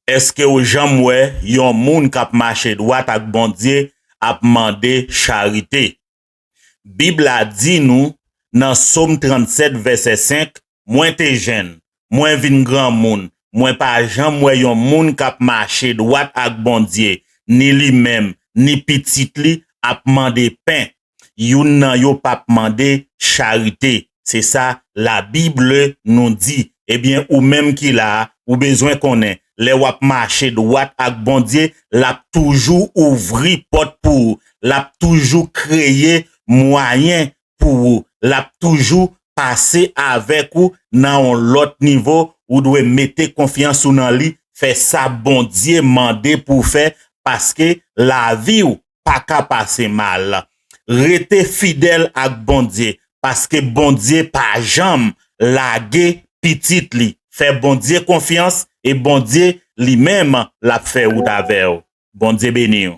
Est-ce que ou jamwe yon moun kap marché droit ak bon Dieu ap mande charité? Bible a dit nous dans Somme 37 verset 5, moins te jeune, moins vin grand moun, moins pas jam moi yon moun kap marché droit ak bon Dieu, ni li même, ni petit li ap mande pain. Yon nan yo pap mande charité. C'est ça la Bible nous dit. Eh bien ou même qui là, ou besoin connaît les wap marché droit ak bon Dieu, l'a toujours ouvri porte pour, l'a toujours créé moyen pour, l'a toujours passé avec ou dans l'autre niveau ou doit mettre confiance ou dans lui, fait ça bon Dieu mandé pour faire parce que la vie ou pas qu'à passer mal. Rete fidèle ak bon Dieu parce que bon Dieu pas jamais lagué petit li. Fait bon Dieu confiance et bon Dieu lui-même l'a fait ou d'aveu. Bon Dieu béni.